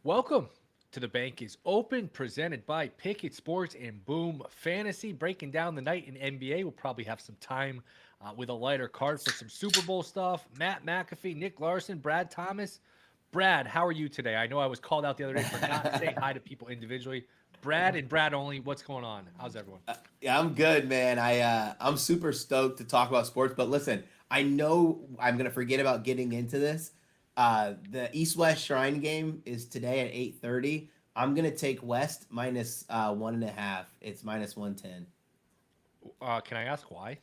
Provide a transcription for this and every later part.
Welcome to The Bank is Open, presented by Pickett Sports and Boom Fantasy. Breaking down the night in NBA. We'll probably have some time with a lighter card for some Super Bowl stuff. Matt McAfee, NicLarson, Brad Thomas. Brad, how are you today? I know I was called out the other day for not saying hi to people individually. Brad and Brad only. What's going on? How's everyone? Yeah, I'm good, man. I'm super stoked to talk about sports, but listen, I know I'm gonna forget about getting into this. The East West Shrine game is today at 8:30. I'm gonna take West minus 1.5. It's minus 110. Can I ask why?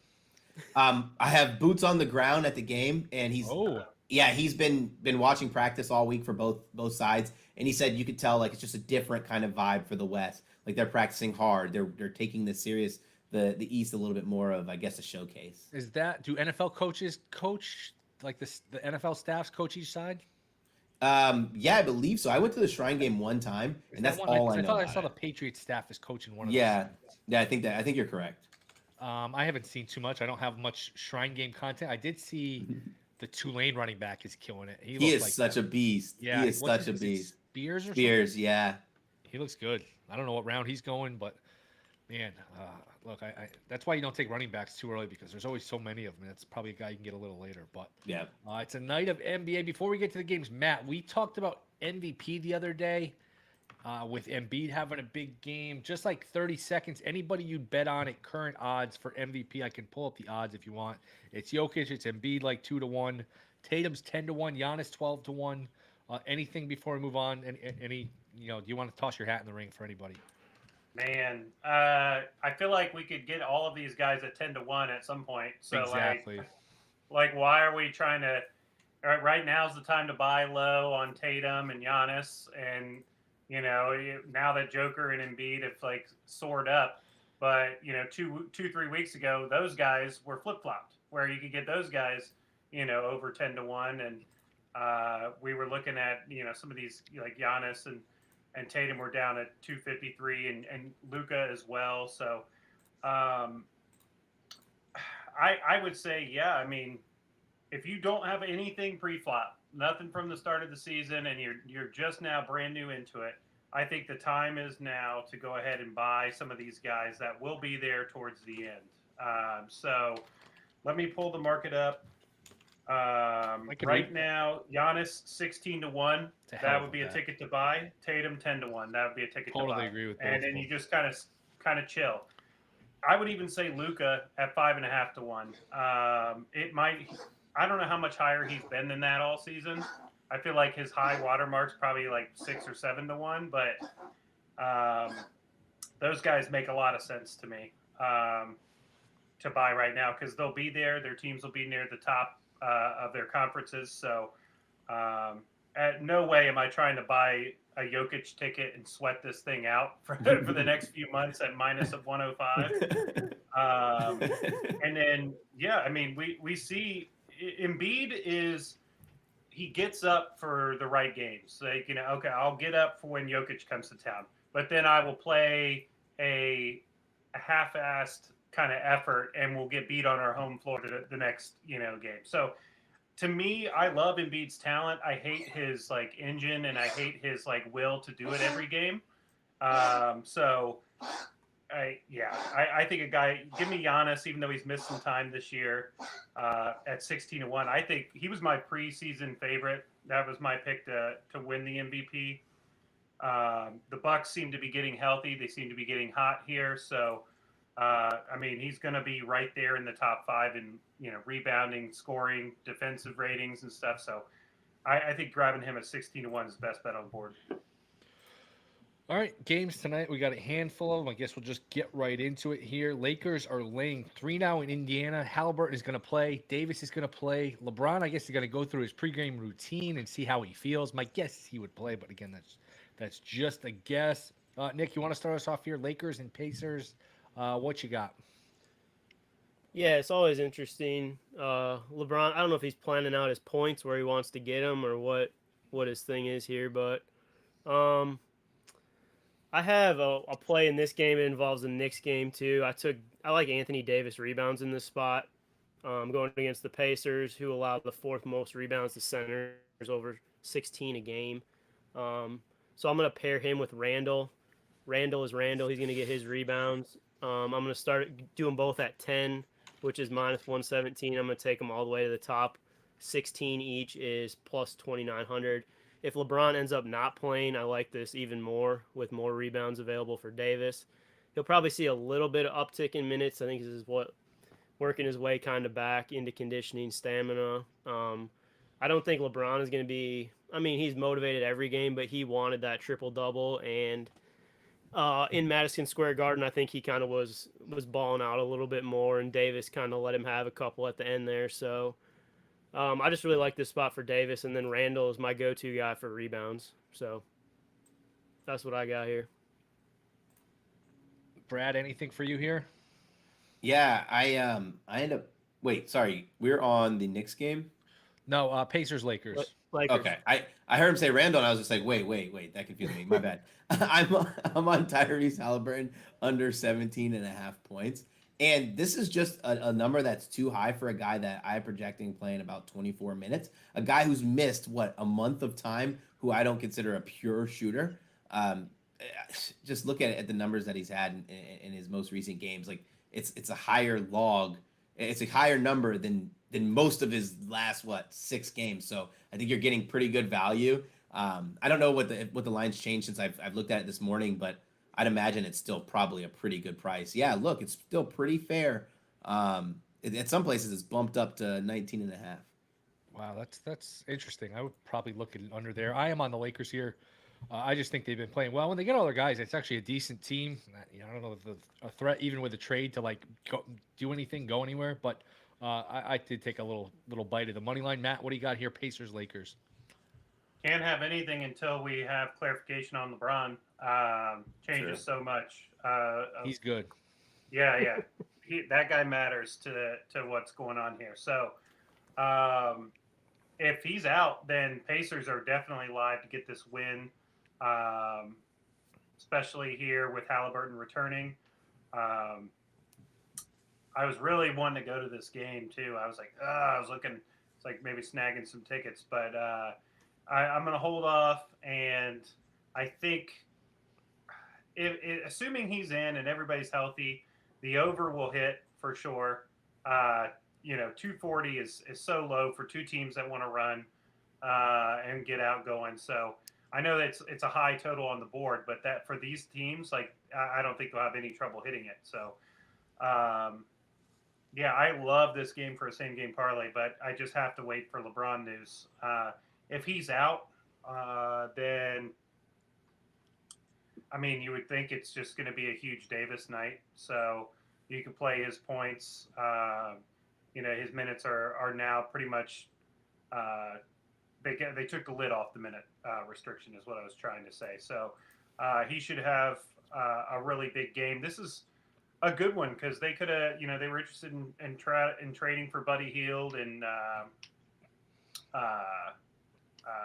I have boots on the ground at the game, and Oh, he's been watching practice all week for both sides, and he said you could tell like it's just a different kind of vibe for the West. Like they're practicing hard. They're taking this serious. The East a little bit more of I guess a showcase. is that do NFL coaches coach like this? The NFL staffs coach each side? Yeah, I believe so. I went to the Shrine game one time, Is and that that's one? all Because I I know thought I about saw the it. Patriots staff is coaching one of those Yeah, sides. yeah, I think you're correct. I haven't seen too much. I don't have much Shrine Game content. I did see the Tulane running back is killing it. He He looked is like such a beast. He yeah. is What's such his? a Is it beast. Spears or something? Spears, yeah. He looks good. I don't know what round he's going, but man, look, that's why you don't take running backs too early because there's always so many of them. That's probably a guy you can get a little later. But Yeah. it's a night of NBA. Before we get to the games, Matt, we talked about MVP the other day. With Embiid having a big game, just like 30 seconds. Anybody you'd bet on at current odds for MVP, I can pull up the odds if you want. It's Jokic, it's Embiid like 2-1, Tatum's 10-1, Giannis 12-1. Anything before we move on? Any do you want to toss your hat in the ring for anybody? Man, I feel like we could get all of these guys at 10-1 at some point. So Exactly. why are we trying to? Right now's the time to buy low on Tatum and Giannis, and now that Joker and Embiid have like soared up, but 3 weeks ago those guys were flip flopped, where you could get those guys over 10-1, and we were looking at some of these like Giannis and Tatum were down at 253 and Luca as well. So um, I would say, yeah, I mean, if you don't have anything pre-flop, nothing from the start of the season, and you're just now brand new into it, I think the time is now to go ahead and buy some of these guys that will be there towards the end. So let me pull the market up. I could read. Right now, Giannis 16-1. It's a hell That of would a be a bet. ticket to buy. Tatum 10-1. That would be a ticket to Totally buy. agree with both And of then them. you just kind of chill. I would even say Luca at 5.5-1. It might. I don't know how much higher he's been than that all season. I feel like his high watermark's probably like 6 or 7-1, but um, those guys make a lot of sense to me to buy right now because they'll be there. Their teams will be near the top of their conferences. So, at no way am I trying to buy a Jokic ticket and sweat this thing out for the next few months at minus of 105. And then, yeah, I mean, we see Embiid is he gets up for the right games. Like, okay, I'll get up for when Jokic comes to town, but then I will play a half-assed kind of effort and we'll get beat on our home floor the next game. So to me, I love Embiid's talent. I hate his like engine and I hate his like will to do it every game. So I think a guy give me Giannis, even though he's missed some time this year, at 16-1. I think he was my preseason favorite. That was my pick to win the MVP. The Bucks seem to be getting healthy. They seem to be getting hot here. So, I mean, he's going to be right there in the top five in rebounding, scoring, defensive ratings, and stuff. So, I think grabbing him at 16-1 is the best bet on the board. All right, games tonight. We got a handful of them. I guess we'll just get right into it here. Lakers are laying 3 now in Indiana. Halliburton is going to play. Davis is going to play. LeBron, I guess, is going to go through his pregame routine and see how he feels. My guess is he would play, but again, that's just a guess. Nick, you want to start us off here? Lakers and Pacers. What you got? Yeah, it's always interesting. LeBron, I don't know if he's planning out his points where he wants to get them or what his thing is here, but um, I have a play in this game. It involves the Knicks game too. I like Anthony Davis rebounds in this spot. Going against the Pacers, who allow the fourth most rebounds to centers over 16 a game. Um, So I'm going to pair him with Randall. Randall is Randall. He's going to get his rebounds. I'm going to start doing both at 10, which is minus 117. I'm going to take them all the way to the top. 16 each is plus 2,900. If LeBron ends up not playing, I like this even more with more rebounds available for Davis. He'll probably see a little bit of uptick in minutes. I think this is what working his way kind of back into conditioning, stamina. I don't think LeBron is going to be. I mean, he's motivated every game, but he wanted that triple double, and in Madison Square Garden, I think he kind of was balling out a little bit more, and Davis kind of let him have a couple at the end there. So I just really like this spot for Davis, and then Randall is my go-to guy for rebounds. So that's what I got here. Brad, anything for you here? Yeah, I end up. Wait, sorry, we're on the Knicks game. No, Pacers Lakers. Lakers. Okay, I heard him say Randall, and I was just like, wait, that confused me. My bad. I'm on Tyrese Halliburton under 17.5 points, and this is just a number that's too high for a guy that I'm projecting playing about 24 minutes. A guy who's missed a month of time, who I don't consider a pure shooter. Um, just look at the numbers that he's had in his most recent games. Like it's a higher log. It's a higher number than most of his last 6 games. So I think you're getting pretty good value. I don't know what the line's changed since I've looked at it this morning, but I'd imagine it's still probably a pretty good price. Yeah, look, it's still pretty fair. At some places it's bumped up to 19.5. Wow, that's interesting. I would probably look at it under there. I am on the Lakers here. I just think they've been playing well. When they get all their guys, it's actually a decent team. I don't know if a threat even with a trade to do anything, go anywhere. But I did take a little bite of the money line. Matt, what do you got here? Pacers, Lakers. Can't have anything until we have clarification on LeBron. Changes so much. He's good. Yeah. That guy matters to what's going on here. So if he's out, then Pacers are definitely live to get this win, especially here with Halliburton returning. I was really wanting to go to this game too. I was like, I was looking, it's like maybe snagging some tickets, but I'm going to hold off. And I think assuming he's in and everybody's healthy, the over will hit for sure. 240 is so low for two teams that want to run and get out going. So I know that it's a high total on the board, but that for these teams, I don't think they'll have any trouble hitting it. So, I love this game for a same game parlay, but I just have to wait for LeBron news. If he's out, then you would think it's just going to be a huge Davis night. So you can play his points. His minutes are now pretty much. They took the lid off the minute restriction, is what I was trying to say. So he should have a really big game. This is a good one because they could have, they were interested in trading for Buddy Hield and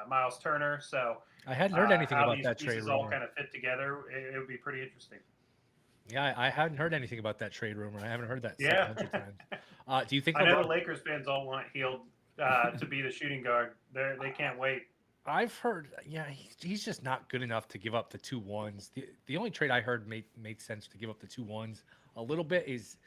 Miles Turner. So I hadn't heard anything how about these that trade pieces rumor. all kind of fit together. It would be pretty interesting. Yeah, I hadn't heard anything about that trade rumor. I haven't heard that 700 times. Do you think I know the Lakers fans all want Hield to be the shooting guard? They can't wait. I've heard, he's just not good enough to give up the 2-1s. The only trade I heard made sense to give up the 2-1s a little bit is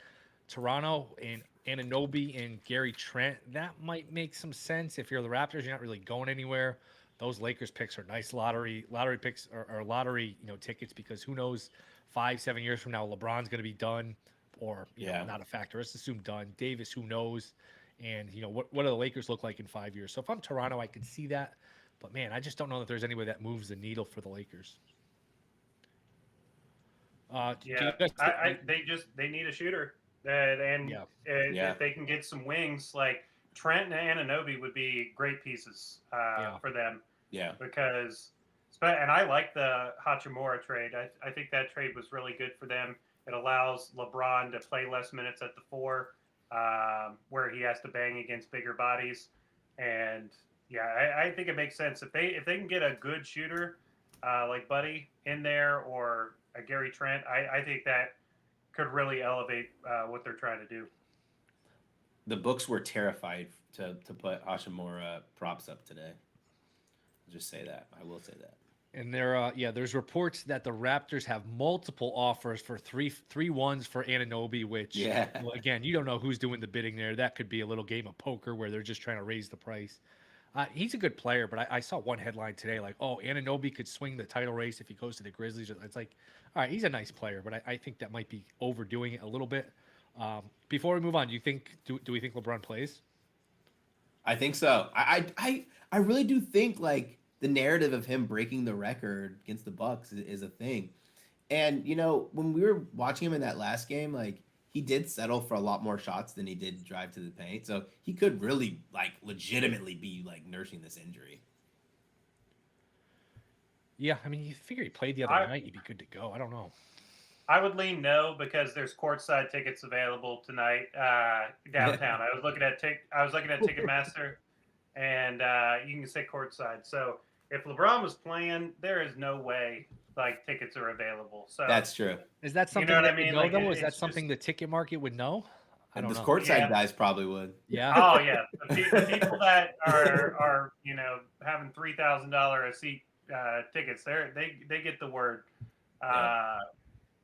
Toronto and Anunoby and Gary Trent. That might make some sense. If you're the Raptors, you're not really going anywhere. Those Lakers picks are nice lottery picks or lottery tickets, because who knows, 5-7 years from now LeBron's going to be done, or not a factor. Let's assume done. Davis, who knows? And what do the Lakers look like in 5 years? So if I'm Toronto, I could see that. But man, I just don't know that there's any way that moves the needle for the Lakers. They need a shooter, if they can get some wings, like Trent and Anunoby would be great pieces for them. Yeah, because and I like the Hachimura trade. I think that trade was really good for them. It allows LeBron to play less minutes at the 4, where he has to bang against bigger bodies, and I think it makes sense if they can get a good shooter like Buddy in there, or a Gary Trent. I think that could really elevate what they're trying to do. The books were terrified to put Hachimura props up today. I'll just say that. I will say that. And there's reports that the Raptors have multiple offers for three ones for Anunoby, which Yeah. well, again, you don't know who's doing the bidding there. That could be a little game of poker where they're just trying to raise the price. He's a good player, but I saw one headline today like, oh, Anunoby could swing the title race if he goes to the Grizzlies. It's like, all right, he's a nice player, but I think that might be overdoing it a little bit. Before we move on, do we think LeBron plays? I think so. I really do think like the narrative of him breaking the record against the Bucks is a thing. And when we were watching him in that last game, like he did settle for a lot more shots than he did drive to the paint. So he could really like legitimately be like nursing this injury. Yeah, I mean, you figure he played the other night, he'd be good to go. I don't know. I would lean no because there's courtside tickets available tonight downtown. I was looking at Ticketmaster, and you can sit courtside. So if LeBron was playing, there is no way like tickets are available. So That's true. Is that something what I that we mean? know like, though? Is that it's something the ticket market would know? I And don't those know. courtside Yeah. guys probably would. Yeah. Oh yeah, the people that are having $3,000 a seat tickets, they get the word.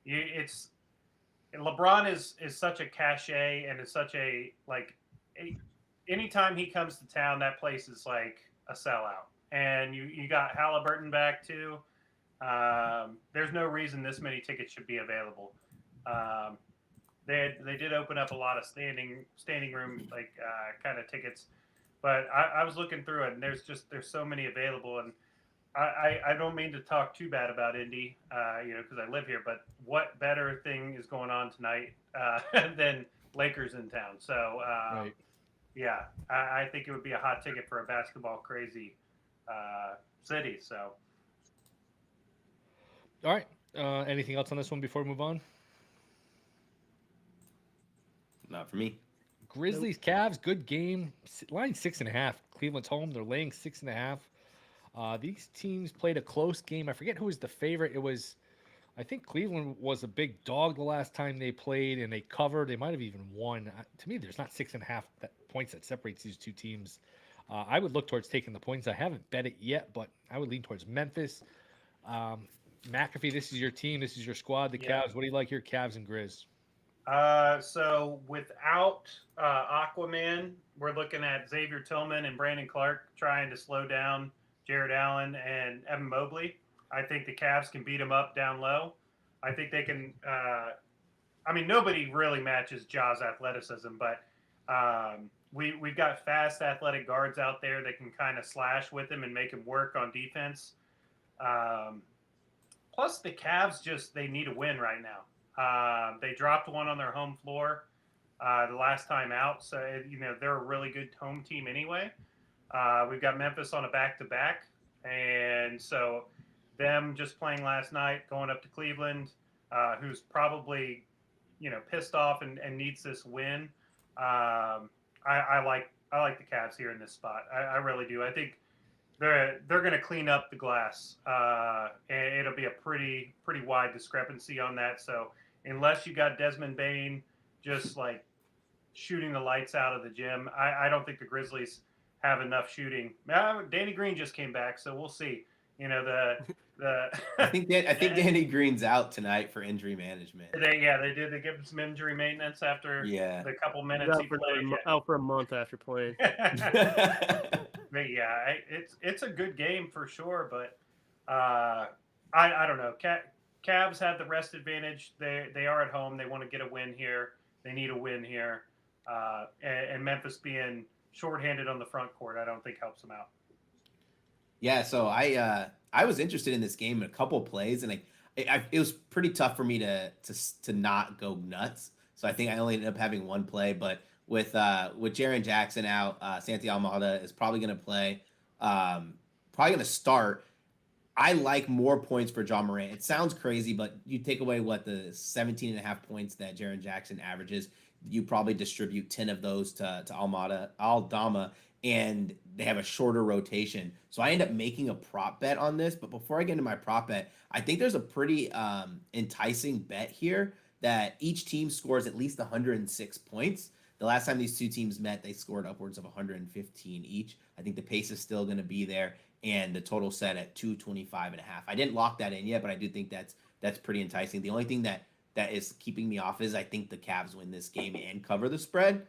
It's LeBron is such a cachet and is such a anytime he comes to town, that place is like a sellout. And you got Halliburton back too. There's no reason this many tickets should be available. They did open up a lot of standing room kind of tickets, but I was looking through it and there's so many available. And I don't mean to talk too bad about Indy, because I live here, but what better thing is going on tonight than Lakers in town? So, Right. yeah, I think it would be a hot ticket for a basketball crazy city. So, All right. Anything else on this one before we move on? Not for me. Grizzlies, Cavs, good game. Line 6.5. Cleveland's home. They're laying 6.5. These teams played a close game. I forget who was the favorite. I think Cleveland was a big dog the last time they played, and they covered. They might have even won. To me, there's not 6.5 points that separates these two teams. I would look towards taking the points. I haven't bet it yet, but I would lean towards Memphis. Matkafee, this is your team. This is your squad, the Cavs. What do you like here, Cavs and Grizz? so without Aquaman, we're looking at Xavier Tillman and Brandon Clark trying to slow down Jared Allen and Evan Mobley. I think the Cavs can beat them up down low. I think they can. Nobody really matches Ja's athleticism, but we've got fast, athletic guards out there that can kind of slash with him and make him work on defense. Plus, the Cavs they need a win right now. They dropped one on their home floor the last time out, so they're a really good home team anyway. We've got Memphis on a back-to-back, and so them just playing last night, going up to Cleveland, who's probably pissed off and needs this win. I like the Cavs here in this spot. I really do. I think they're going to clean up the glass, and it'll be a pretty wide discrepancy on that. So unless you got Desmond Bane just like shooting the lights out of the gym, I don't think the Grizzlies have enough shooting. Danny Green just came back, so we'll see. I think Danny Green's out tonight for injury management. They did. They give him some injury maintenance after the couple minutes he played. Out for a month after playing. But yeah, it's a good game for sure. But I don't know. Cavs have the rest advantage. They are at home. They want to get a win here. They need a win here. And Memphis being shorthanded on the front court, I don't think helps them out. Yeah, so I was interested in this game in a couple plays, and it was pretty tough for me to not go nuts. So I think I only ended up having one play, but with Jaren Jackson out, Santi Almada is probably going to play, probably going to start. I like more points for John Morant. It sounds crazy, but you take away the 17.5 points that Jaren Jackson averages, you probably distribute 10 of those to Aldama, and they have a shorter rotation. So I end up making a prop bet on this. But before I get into my prop bet, I think there's a pretty enticing bet here that each team scores at least 106 points. The last time these two teams met, they scored upwards of 115 each. I think the pace is still going to be there. and the total set at 225.5. I didn't lock that in yet, but I do think that's pretty enticing. The only thing that is keeping me off is I think the Cavs win this game and cover the spread,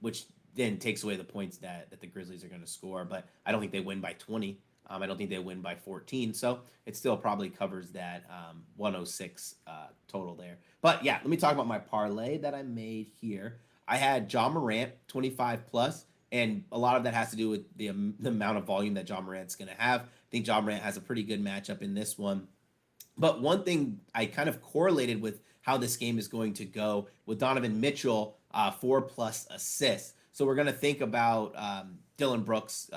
which then takes away the points that the Grizzlies are going to score. But I don't think they win by 20. I don't think they win by 14. So it still probably covers that 106 total there. But yeah, let me talk about my parlay that I made here. I had John Morant 25 plus, and a lot of that has to do with the amount of volume that John Morant's going to have. I think John Morant has a pretty good matchup in this one. But one thing I kind of correlated with how this game is going to go with Donovan Mitchell, 4+ assists. So we're going to think about Dillon Brooks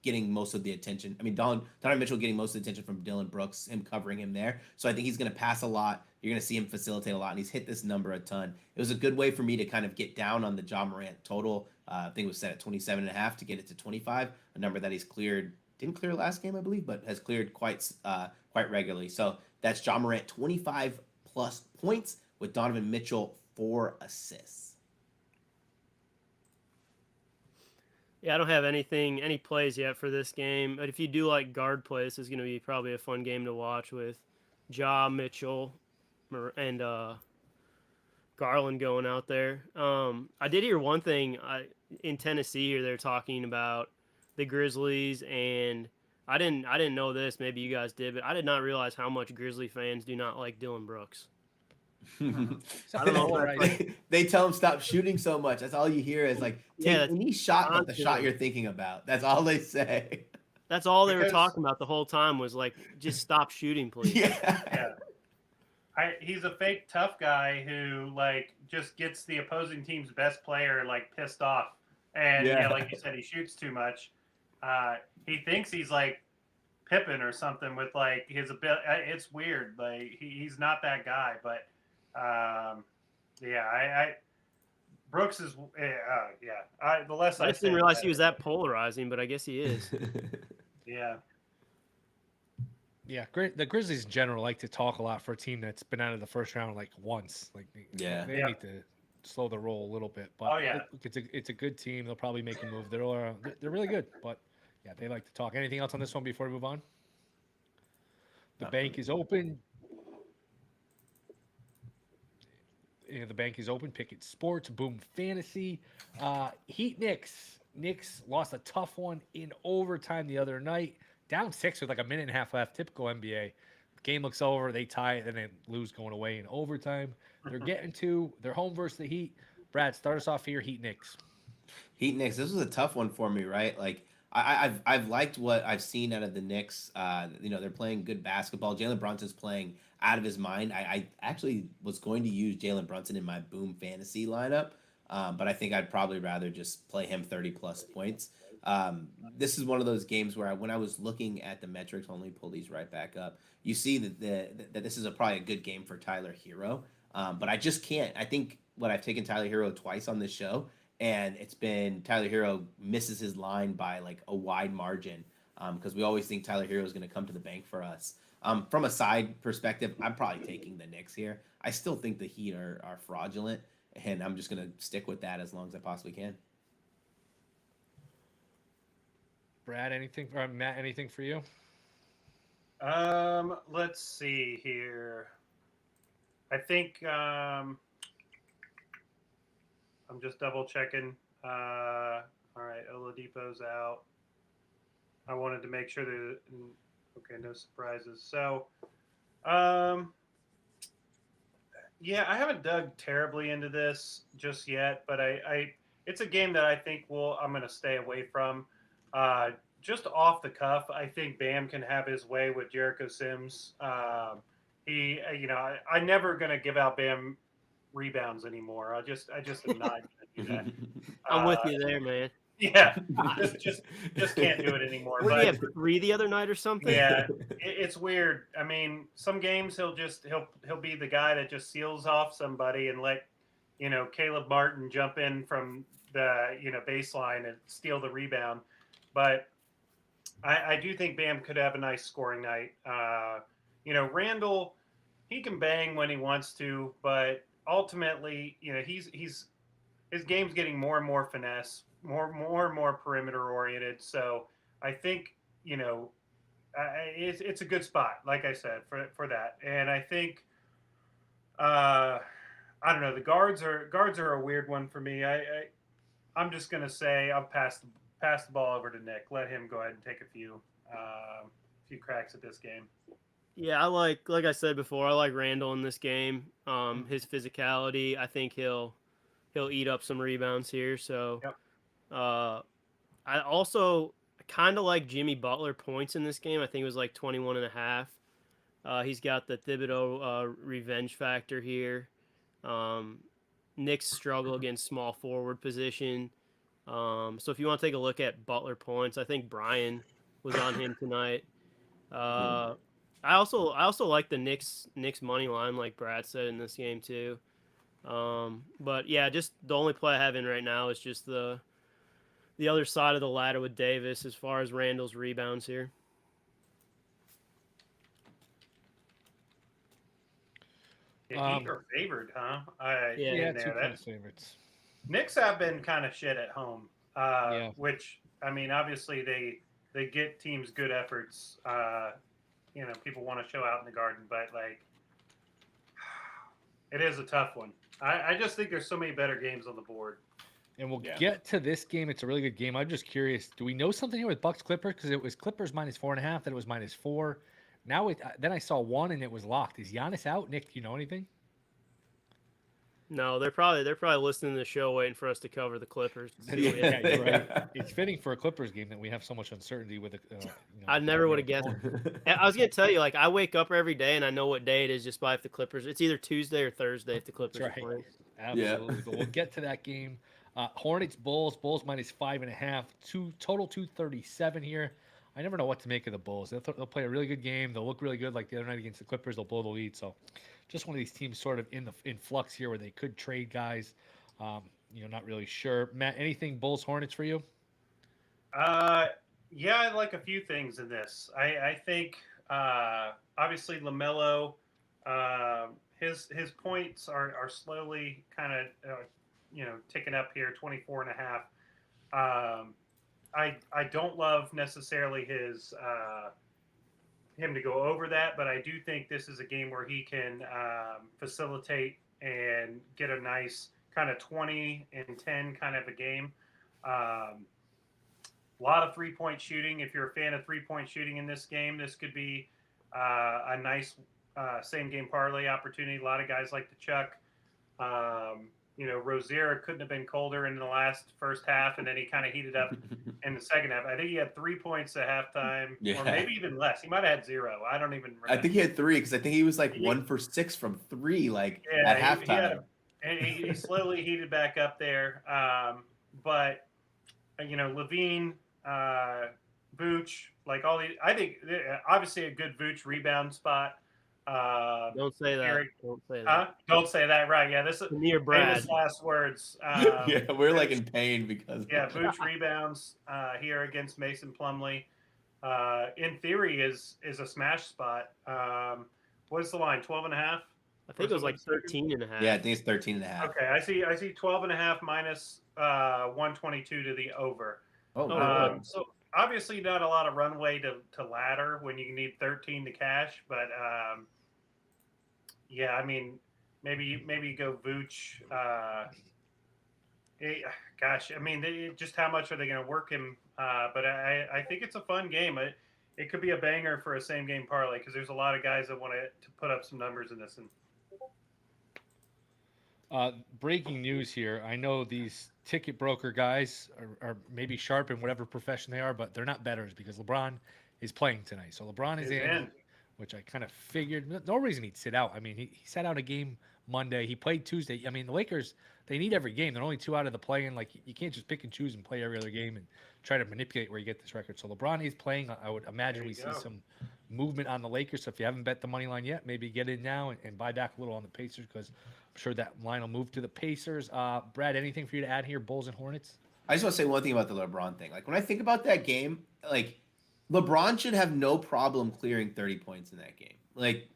getting most of the attention. I mean, Donovan Mitchell getting most of the attention from Dillon Brooks, him covering him there. So I think he's going to pass a lot. You're going to see him facilitate a lot, and he's hit this number a ton. It was a good way for me to kind of get down on the John Morant total. I think it was set at 27.5 to get it to 25, a number that he's didn't clear last game, I believe, but has cleared quite regularly. So that's John Morant 25 plus points with Donovan Mitchell 4 assists. Yeah, I don't have any plays yet for this game. But if you do like guard play, this is going to be probably a fun game to watch with Ja, Mitchell, and Garland going out there. I did hear one thing in Tennessee here. They're talking about the Grizzlies, and I didn't know this. Maybe you guys did, but I did not realize how much Grizzly fans do not like Dillon Brooks. I don't know. Right. They tell him stop shooting so much. That's all you hear is like, take any shot but the shot you're thinking about. That's all they say. That's all they were talking about the whole time was like, just stop shooting, please. Yeah. He's a fake tough guy who like just gets the opposing team's best player like pissed off, and like you said, he shoots too much. He thinks he's like Pippen or something with like his ability. It's weird. Like he's not that guy, but. Brooks is, the less I just didn't realize he was that polarizing, but I guess he is. Yeah. Yeah, the Grizzlies in general like to talk a lot for a team that's been out of the first round like once. Like they need to slow the roll a little bit. But it's a good team. They'll probably make a move. They're really good. But yeah, they like to talk. Anything else on this one before we move on? The bank is open. The bank is open. Pickett Sports, Boom Fantasy. Heat Knicks. Knicks lost a tough one in overtime the other night. Down 6 with like a minute and a half left. Typical NBA. Game looks over. They tie it, and then lose going away in overtime. They're getting to. They're home versus the Heat. Brad, start us off here. Heat Knicks. Heat Knicks. This was a tough one for me, right? Like I've liked what I've seen out of the Knicks. They're playing good basketball. Jalen Brunson's playing out of his mind. I actually was going to use Jalen Brunson in my Boom Fantasy lineup, but I think I'd probably rather just play him 30+ points. This is one of those games where when I was looking at the metrics, I'll only pull these right back up. You see that this is probably a good game for Tyler Hero, but I just can't. I think I've taken Tyler Hero twice on this show, and it's been Tyler Hero misses his line by like a wide margin because we always think Tyler Hero is going to come to the bank for us. From a side perspective, I'm probably taking the Knicks here. I still think the Heat are fraudulent, and I'm just going to stick with that as long as I possibly can. Brad, anything or Matt, anything for you? Let's see here. I think I'm just double checking. All right, Oladipo's out. I wanted to make sure that okay, no surprises. So, I haven't dug terribly into this just yet, but it's a game that I think I'm going to stay away from. Just off the cuff, I think Bam can have his way with Jericho Sims. I'm never going to give out Bam rebounds anymore. I just am not going to do that. I'm with you there, man. Yeah, just can't do it anymore. What did he have 3 the other night or something? Yeah, it's weird. I mean, some games he'll be the guy that just seals off somebody and let Caleb Martin jump in from the baseline and steal the rebound. But I do think Bam could have a nice scoring night. Randall, he can bang when he wants to, but ultimately, his game's getting more and more finesse, more and more perimeter oriented. So I think, it's a good spot, like I said, for that. And I think I don't know. The guards are a weird one for me. I'm just gonna say I'll pass the ball over to Nick. Let him go ahead and take a few cracks at this game. Yeah, like I said before, I like Randall in this game. His physicality, I think he'll eat up some rebounds here. So, Yep. I also kind of like Jimmy Butler points in this game. I think it was like 21 and a half. He's got the Thibodeau revenge factor here. Knicks struggle against small forward position. So if you want to take a look at Butler points, I think Brian was on him tonight. I also like the Knicks money line, like Brad said in this game too. But yeah, just the only play I have in right now is just the other side of the ladder with Davis as far as Randall's rebounds here. Yeah, Heat are favored, huh? Yeah, 2-point favorites. Knicks have been kind of shit at home. Yeah. Which I mean, obviously they get teams good efforts. People want to show out in the Garden, but like, it is a tough one. I just think there's so many better games on the board. And we'll get to this game. It's a really good game. I'm just curious. Do we know something here with Bucks Clippers? Because it was Clippers -4.5, then it was -4. Now then I saw 1 and it was locked. Is Giannis out? Nick, do you know anything? No, they're probably listening to the show waiting for us to cover the Clippers. Yeah, you're right. It's fitting for a Clippers game that we have so much uncertainty with. I never would have guessed. I was gonna tell you, like, I wake up every day and I know what day it is just by if the Clippers. It's either Tuesday or Thursday if the Clippers are playing. Absolutely. Yeah. But we'll get to that game. Hornets Bulls -5.5. Total 237 here. I never know what to make of the Bulls. They'll play a really good game. They'll look really good, like the other night against the Clippers. They'll blow the lead. So, just one of these teams sort of in flux here, where they could trade guys. Not really sure. Matt, anything Bulls Hornets for you? Yeah, I like a few things in this. I think obviously LaMelo, his points are slowly kind of ticking up here, 24.5. I don't love necessarily his him to go over that, but I do think this is a game where he can facilitate and get a nice kind of 20 and 10 kind of a game. A lot of 3-point shooting. If you're a fan of 3-point shooting in this game, this could be a nice same game parlay opportunity. A lot of guys like to chuck. Rozier couldn't have been colder in the first half, and then he kind of heated up in the second half. I think he had 3 points at halftime, or maybe even less. He might have had 0. I don't even remember. I think he had 3 because I think he was like 1 for 6 from 3, at halftime. He slowly heated back up there. But Levine, Vooch, like all these, I think obviously a good Vooch rebound spot. Don't say that. Eric, don't say that. Don't say that. Right? Yeah. This is near Brad. famous last words. Yeah, we're like in pain because. Yeah, Vooch rebounds here against Mason Plumlee. In theory, is a smash spot. What's the line? 12.5. I think it was like 13.5. Yeah, I think it's 13.5. Okay, I see 12.5 minus 122 to the over. So obviously not a lot of runway to ladder when you need 13 to cash, but yeah, I mean, maybe go Vooch. Gosh, I mean, just how much are they going to work him? But I think it's a fun game. It could be a banger for a same game parlay because there's a lot of guys that want to put up some numbers in this. Breaking news here. I know these ticket broker guys are maybe sharp in whatever profession they are, but they're not bettors because LeBron is playing tonight. So LeBron is in, which I kind of figured. No reason he'd sit out. I mean, he sat out a game Monday. He played Tuesday. I mean, the Lakers, they need every game. They're only 2 out of the play-in. Like, you can't just pick and choose and play every other game and try to manipulate where you get this record. So LeBron is playing. I would imagine we see some movement on the Lakers. So if you haven't bet the money line yet, maybe get in now and buy back a little on the Pacers because I'm sure that line will move to the Pacers. Brad, anything for you to add here, Bulls and Hornets? I just want to say one thing about the LeBron thing. Like, when I think about that game, like, LeBron should have no problem clearing 30 points in that game. Like,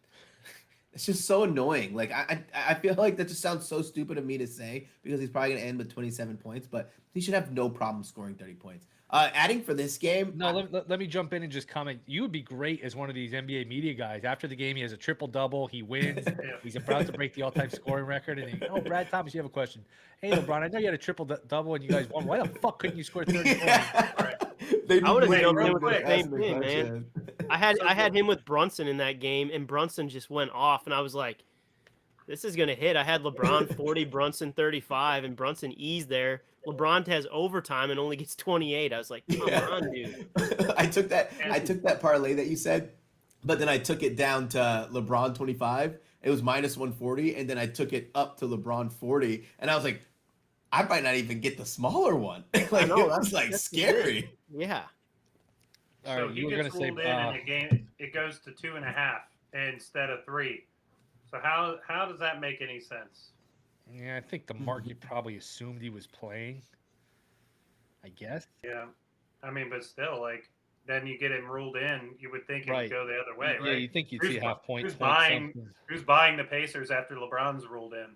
it's just so annoying. Like, I feel like that just sounds so stupid of me to say because he's probably going to end with 27 points, but he should have no problem scoring 30 points. Adding for this game, No, let me jump in and just comment. You would be great as one of these NBA media guys. After the game, he has a triple double. He wins. Yeah. He's about to break the all-time scoring record. And BradThomas, you have a question. Hey, LeBron, I know you had a triple double and you guys won. Why the fuck couldn't you score 30 points? Right. I would have Wait, jumped real in with the quick, same thing, man. I had him with Brunson in that game, and Brunson just went off, and I was like, this is gonna hit. I had LeBron 40, Brunson 35, and Brunson eased there. LeBron has overtime and only gets 28. I was like, come on, dude. I took that parlay that you said, but then I took it down to LeBron 25. It was minus 140, and then I took it up to LeBron 40, and I was like, I might not even get the smaller one. Like, know, it was like that's scary. Yeah. All So right, he you were gets going to say ruled in a game. It goes to 2.5 instead of 3. So how does that make any sense? yeah, I think the market probably assumed he was playing. I guess. Yeah, I mean, but still, like, then you get him ruled in. You would think it Right. would go the other way, Yeah, right? you think you'd Who's see a bu- half point. who's point buying- something. Who's buying the Pacers after LeBron's ruled in?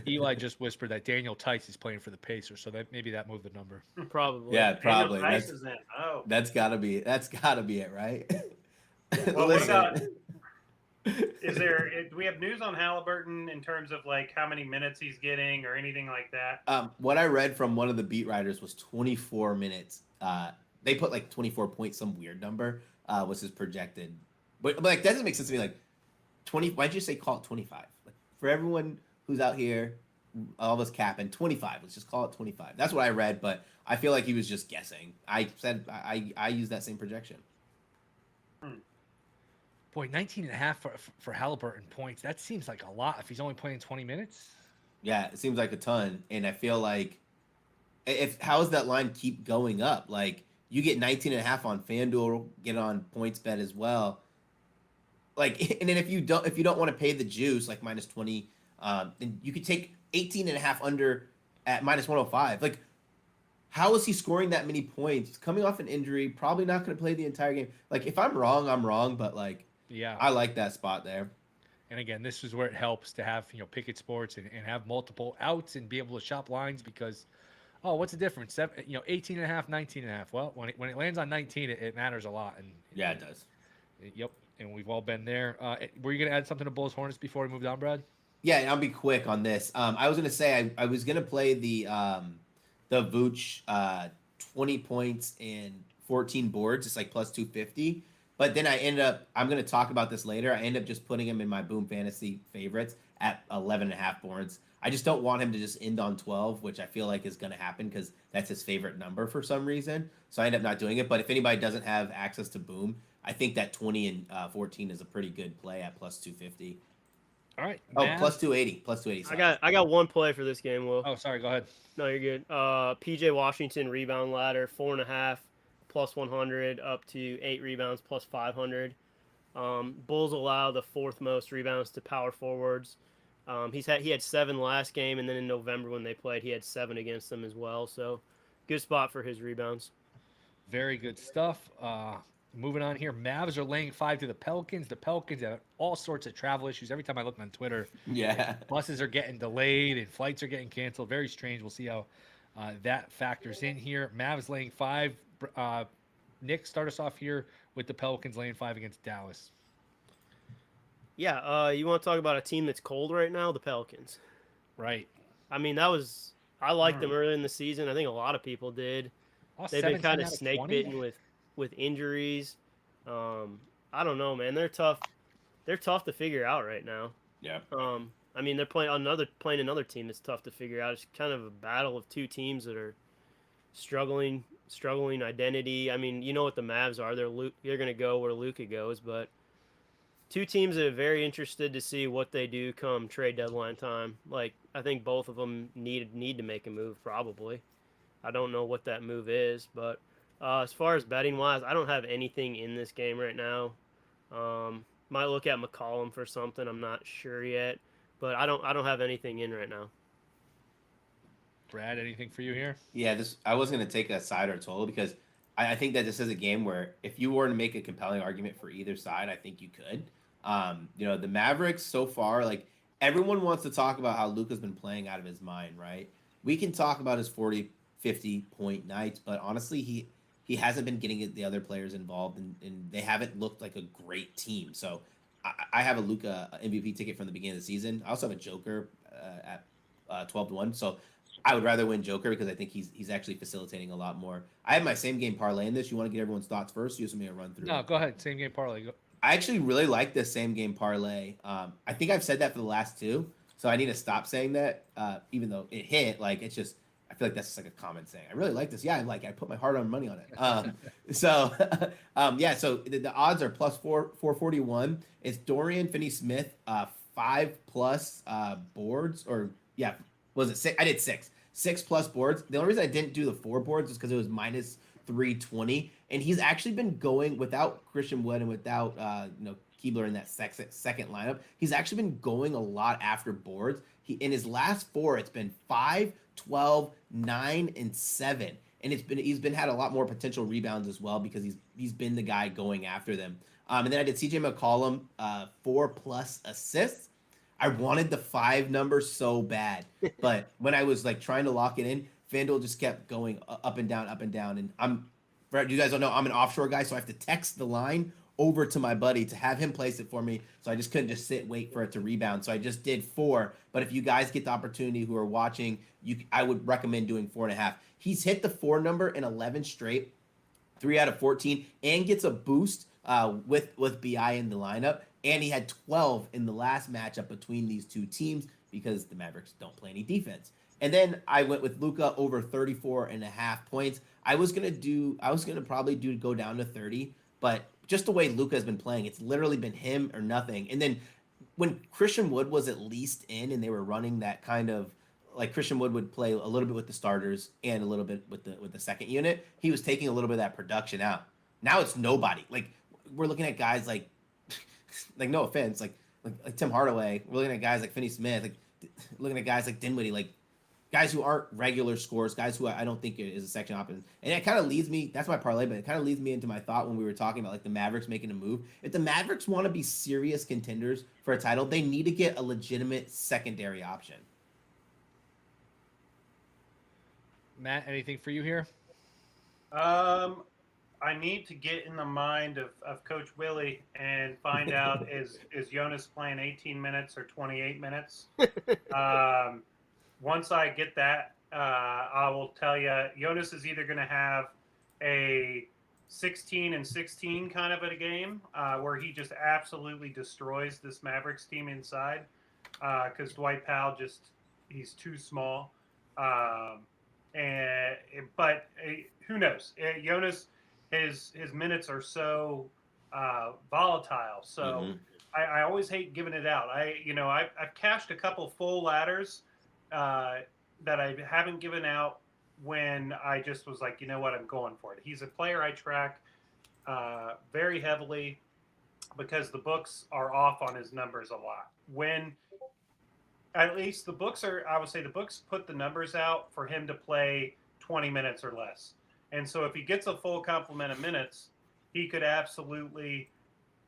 Eli just whispered that Daniel Tice is playing for the Pacers, so that maybe that moved the number. Probably. Yeah, probably. Daniel Tice is in. Oh, That's gotta be it, right? well, what Listen. about? Do we have news on Halliburton in terms of like how many minutes he's getting or anything like that? What I read from one of the beat writers was 24 minutes. They put like 24 points, some weird number was his projected. But like, that doesn't make sense to me. Like 20. Why'd you say call it 25? Like, for everyone who's out here, all of us capping 25. Let's just call it 25. That's what I read, but I feel like he was just guessing. I said I used that same projection. Boy, 19 and a half for Halliburton points. That seems like a lot if he's only playing 20 minutes. Yeah, it seems like a ton, and I feel like how does that line keep going up? Like, you get 19 and a half on FanDuel, get on PointsBet as well. Like, and then if you don't want to pay the juice, like minus 20, then you could take 18 and a half under at minus 105. Like, how is he scoring that many points? He's coming off an injury, probably not going to play the entire game. Like, if I'm wrong, I'm wrong, but like, yeah, I like that spot there. And again, this is where it helps to have, Picket Sports and have multiple outs and be able to shop lines because, what's the difference? 18 and a half, 19 and a half. Well, when it lands on 19, it matters a lot. And Yeah, it does. Yep. And we've all been there. Were you going to add something to Bulls Hornets before we moved on, Brad? Yeah, and I'll be quick on this. I was going to say I was going to play the Vooch 20 points and 14 boards. It's like plus 250. But then I'm going to talk about this later. I end up just putting him in my Boom Fantasy favorites at 11 and a half boards. I just don't want him to just end on 12, which I feel like is going to happen because that's his favorite number for some reason. So I end up not doing it. But if anybody doesn't have access to Boom, I think that 20 and 14 is a pretty good play at plus 250. All right. Oh, Matt? plus 280. Plus 280. Sorry. I got one play for this game, Will. Oh, sorry. Go ahead. No, you're good. PJ Washington rebound ladder 4.5 plus 100 up to 8 rebounds plus 500. Bulls allow the 4th most rebounds to power forwards. He had 7 last game, and then in November when they played, he had 7 against them as well. So, good spot for his rebounds. Very good stuff. Moving on here, Mavs are laying 5 to the Pelicans. The Pelicans have all sorts of travel issues. Every time I look on Twitter, Yeah. buses are getting delayed and flights are getting canceled. Very strange. We'll see how that factors in here. Mavs laying 5. Nick, start us off here with the Pelicans laying 5 against Dallas. Yeah, you want to talk about a team that's cold right now? The Pelicans. Right. I mean, I liked them early in the season. I think a lot of people did. They've been kind of snake bitten with injuries. I don't know, man. They're tough. They're tough to figure out right now. Yeah. I mean, they're playing another team that's tough to figure out. It's kind of a battle of two teams that are struggling identity. I mean, you know what the Mavs are. They're going to go where Luka goes, but two teams that are very interested to see what they do come trade deadline time. Like, I think both of them need to make a move probably. I don't know what that move is, but as far as betting wise, I don't have anything in this game right now. Might look at McCollum for something. I'm not sure yet, but I don't have anything in right now. Brad, anything for you here? Yeah, I was going to take a side or total because I think that this is a game where if you were to make a compelling argument for either side, I think you could. The Mavericks so far, like everyone wants to talk about how Luka's been playing out of his mind, right? We can talk about his 40, 50 point nights, but honestly, he hasn't been getting the other players involved, and they haven't looked like a great team. So I have a Luka MVP ticket from the beginning of the season. I also have a Joker at 12-1. So I would rather win Joker because I think he's actually facilitating a lot more. I have my same game parlay in this. You want to get everyone's thoughts first? You just want me to run through? No, go ahead. Same game parlay. Go. I actually really like this same game parlay. I think I've said that for the last two, so I need to stop saying that. Even though it hit, like it's just I feel like that's just like a common saying. I really like this. Yeah, I put my hard-earned money on it. So the odds are plus 441. It's Dorian Finney-Smith, 5+ boards, or yeah, was it six? I did 6+ boards. The only reason I didn't do the 4 boards is because it was minus 320, and he's actually been going without Christian Wood and without Keebler in that second lineup. He's actually been going a lot after boards. He in his last 4, it's been 5, 12, 9, and 7, and he's been had a lot more potential rebounds as well because he's been the guy going after them. And then I did CJ McCollum, 4+ assists. I wanted the 5 number so bad, but when I was like trying to lock it in, FanDuel just kept going up and down, and you guys don't know, I'm an offshore guy, so I have to text the line over to my buddy to have him place it for me. So I just couldn't just wait for it to rebound. So I just did 4. But if you guys get the opportunity who are watching, I would recommend doing 4.5. He's hit the 4 number in 11 straight, 3 out of 14, and gets a boost with BI in the lineup. And he had 12 in the last matchup between these two teams because the Mavericks don't play any defense. And then I went with Luka over 34.5 points. I was gonna probably go down to 30, but just the way Luka has been playing, it's literally been him or nothing. And then when Christian Wood was at least in, and they were running that kind of like Christian Wood would play a little bit with the starters and a little bit with the second unit, he was taking a little bit of that production out. Now it's nobody. Like we're looking at guys like no offense, like Tim Hardaway. We're looking at guys like Finney-Smith, like looking at guys like Dinwiddie, like guys who aren't regular scores, guys who I don't think is a section option. And it kind of leads me, that's my parlay, but it kind of leads me into my thought when we were talking about like the Mavericks making a move. If the Mavericks want to be serious contenders for a title, they need to get a legitimate secondary option. Matt, anything for you here? I need to get in the mind of Coach Willie and find out is Jonas playing 18 minutes or 28 minutes. Once I get that, I will tell you, Jonas is either going to have a 16-16 kind of a game where he just absolutely destroys this Mavericks team inside because Dwight Powell he's too small. But who knows? Jonas, his minutes are so volatile. So I always hate giving it out. I've cashed a couple full ladders that I haven't given out when I just was like, you know what, I'm going for it. He's a player I track very heavily because the books are off on his numbers a lot. When at least I would say the books put the numbers out for him to play 20 minutes or less. And so if he gets a full complement of minutes, he could absolutely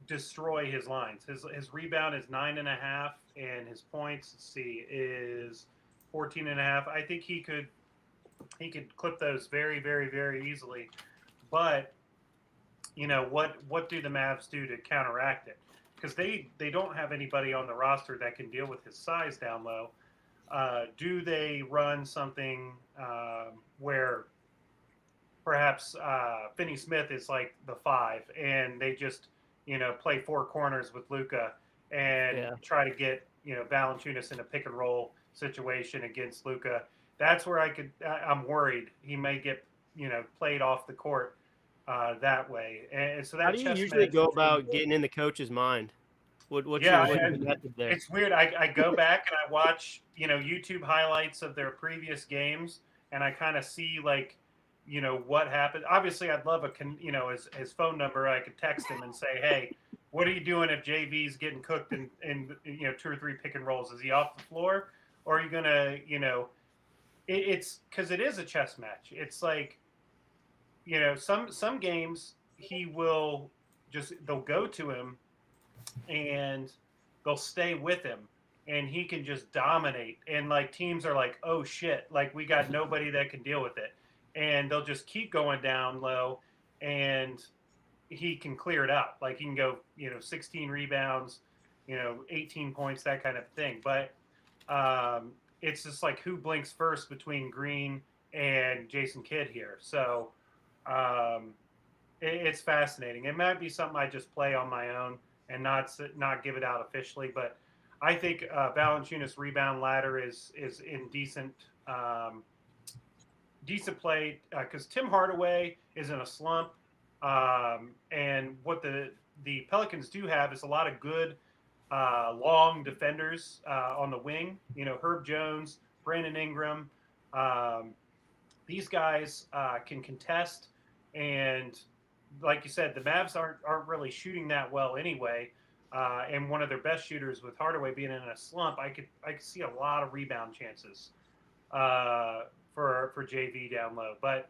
destroy his lines. His rebound is 9.5, and his points, is 14.5. I think he could clip those very, very, very easily. But what do the Mavs do to counteract it? Because they don't have anybody on the roster that can deal with his size down low. Do they run something where perhaps Finney-Smith is like the 5, and they just play 4 corners with Luka and try to get Valanciunas in a pick and roll situation against Luka? That's where I'm worried he may get played off the court that way. And so that how do you usually go about getting in the coach's mind? What's your method there? It's weird. I go back and I watch YouTube highlights of their previous games, and I kind of see like what happened. Obviously, I'd love his phone number. I could text him and say, hey, what are you doing if JV's getting cooked in 2 or 3 pick and rolls? Is he off the floor, or are you gonna it's because it is a chess match. It's like some games they'll go to him and they'll stay with him and he can just dominate, and like teams are like, oh shit, like we got nobody that can deal with it, and they'll just keep going down low, and he can clear it up. Like he can go, 16 rebounds, 18 points, that kind of thing. But it's just like who blinks first between Green and Jason Kidd here. So it's fascinating. It might be something I just play on my own and not give it out officially. But I think Valanciunas' rebound ladder is in decent play because Tim Hardaway is in a slump. And what the Pelicans do have is a lot of good long defenders on the wing. Herb Jones, Brandon Ingram. These guys can contest, and like you said, the Mavs aren't really shooting that well anyway. And one of their best shooters, with Hardaway being in a slump, I could see a lot of rebound chances for JV down low. But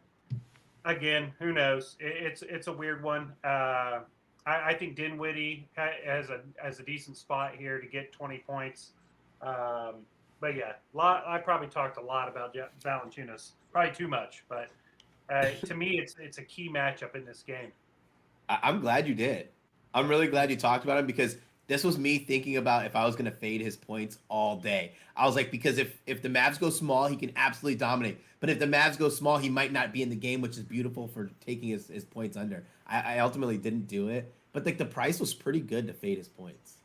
again, who knows? It's a weird one. I think Dinwiddie has a decent spot here to get 20 points. But yeah, I probably talked a lot about Valanciunas, probably too much. But to me, it's a key matchup in this game. I'm glad you did. I'm really glad you talked about him because this was me thinking about if I was going to fade his points all day. I was like, because if the Mavs go small, he can absolutely dominate. But if the Mavs go small, he might not be in the game, which is beautiful for taking his points under. I ultimately didn't do it, but like the price was pretty good to fade his points.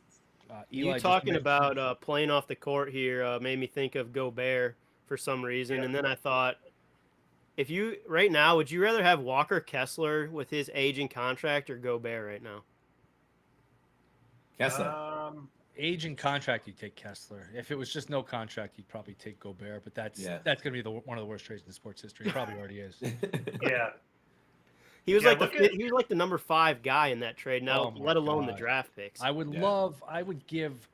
You talking about playing off the court here made me think of Gobert for some reason, and then I thought, if you right now, would you rather have Walker Kessler with his aging contract or Gobert right now? Kessler. Age and contract, you take Kessler. If it was just no contract, you'd probably take Gobert. But that's going to be one of the worst trades in sports history. It probably already is. Yeah. He was like the number 5 guy in that trade. Now, let alone the draft picks. I would give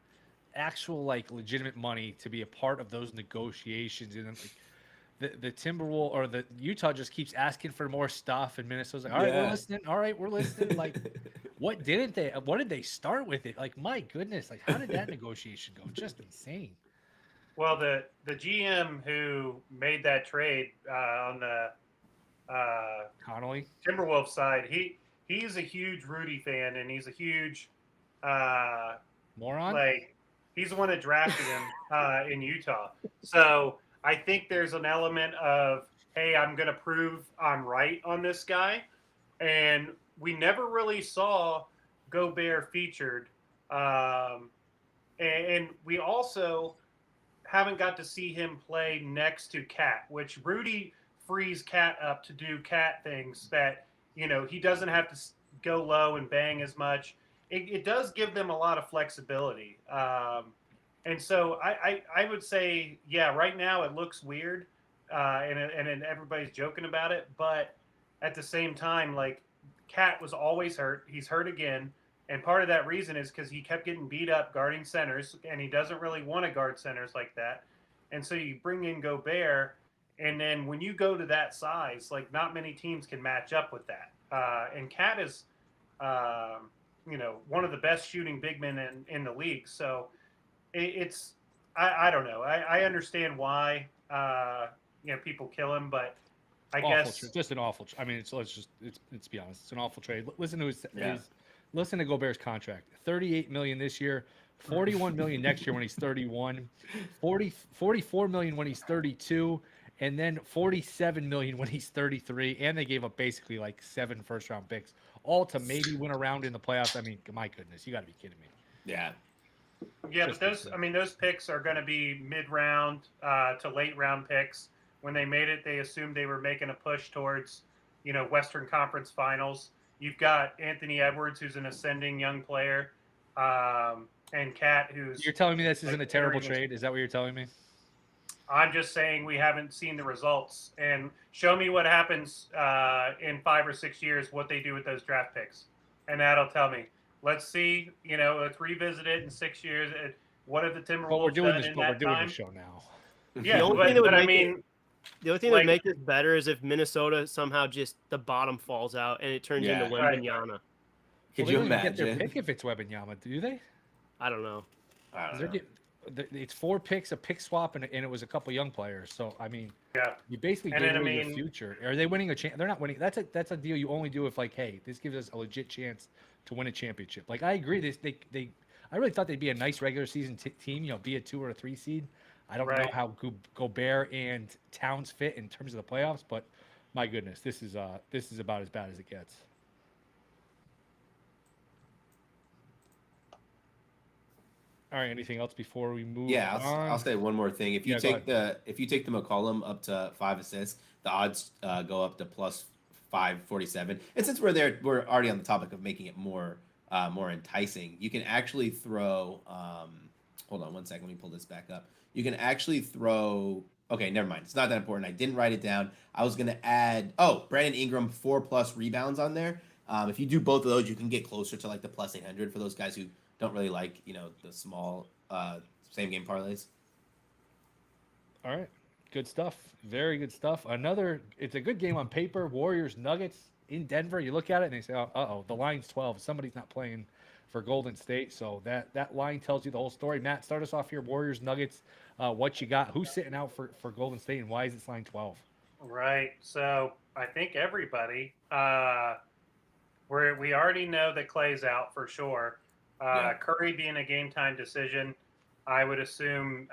actual legitimate money to be a part of those negotiations. And the Timberwolves or the Utah just keeps asking for more stuff, and Minnesota's like, all right, we're listening. All right, we're listening. Like, what did they start with it? Like, my goodness, how did that negotiation go? Just insane. Well, the GM who made that trade on the Connolly Timberwolves side, he's a huge Rudy fan, and he's a huge moron. He's the one that drafted him in Utah. So I think there's an element of, hey, I'm going to prove I'm right on this guy. And we never really saw Gobert featured. And we also haven't got to see him play next to Cat, which Rudy frees Cat up to do Cat things that, he doesn't have to go low and bang as much. It does give them a lot of flexibility. And so I would say, yeah, right now it looks weird, and everybody's joking about it. But at the same time, Cat was always hurt. He's hurt again. And part of that reason is because he kept getting beat up guarding centers, and he doesn't really want to guard centers like that. And so you bring in Gobert, and then when you go to that size, not many teams can match up with that. And Cat is, one of the best shooting big men in the league. So it's I don't know. I understand why people kill him, but I guess just an awful. I mean, let's be honest. It's an awful trade. Listen to listen to Gobert's contract. $38 million this year, $41 million next year when he's 31, $44 million when he's 32, and then $47 million when he's 33. And they gave up basically 7 first-round picks, all to maybe win a round in the playoffs. I mean, my goodness, you got to be kidding me. Yeah. Yeah, but those picks are going to be mid-round to late-round picks. When they made it, they assumed they were making a push towards, Western Conference Finals. You've got Anthony Edwards, who's an ascending young player, and Cat, who's... You're telling me this isn't a terrible trade? Is that what you're telling me? I'm just saying we haven't seen the results. And show me what happens in 5 or 6 years, what they do with those draft picks. And that'll tell me. Let's see, let's revisit it in 6 years. What have the Timberwolves done in that time? We're doing this show now. Yeah, the only thing that would make this better is if Minnesota somehow just the bottom falls out and it turns into Wembanyama. Could you imagine? imagine? Get their pick if it's Wembanyama, do they? I don't know. it's 4 picks, a pick swap, and it was a couple young players. So I mean, Yeah. you basically And gave then, I away your mean- future. Are they winning a chance? They're not winning. That's a deal you only do if like, hey, this gives us a legit chance to win a championship. Like I agree, they I really thought they'd be a nice regular season team. Be a 2 or a 3 seed. I don't know Right. how Gobert and Towns fit in terms of the playoffs, but my goodness, this is about as bad as it gets. All right. Anything else before we move Yeah, on? I'll say one more thing. If you Yeah, go take the McCollum up to 5 assists, the odds go up to plus 547. And since we're already on the topic of making it more enticing, you can actually throw. Hold on one second. Let me pull this back up. You can actually throw. Okay, never mind. It's not that important. I didn't write it down. I was gonna add. Oh, Brandon Ingram 4+ rebounds on there. If you do both of those, you can get closer to like the plus 800 for those guys who don't really like the small same game parlays. All right. Good stuff. Very good stuff. It's a good game on paper. Warriors Nuggets in Denver. You look at it and they say, oh, the line's 12. Somebody's not playing for Golden State. So that line tells you the whole story. Matt, start us off here. Warriors Nuggets. What you got? Who's sitting out for Golden State and why is this line 12? Right. So I think everybody. We already know that Clay's out for sure. Yeah. Curry being a game time decision, I would assume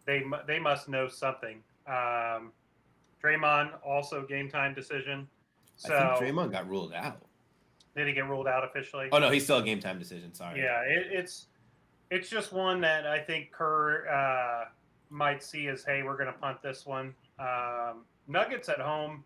they must know something. Draymond also game time decision. So I think Draymond got ruled out. did he get ruled out officially? Oh no, he's still a game time decision. Sorry. Yeah, it's just one that I think Kerr might see as, hey, we're going to punt this one. Nuggets at home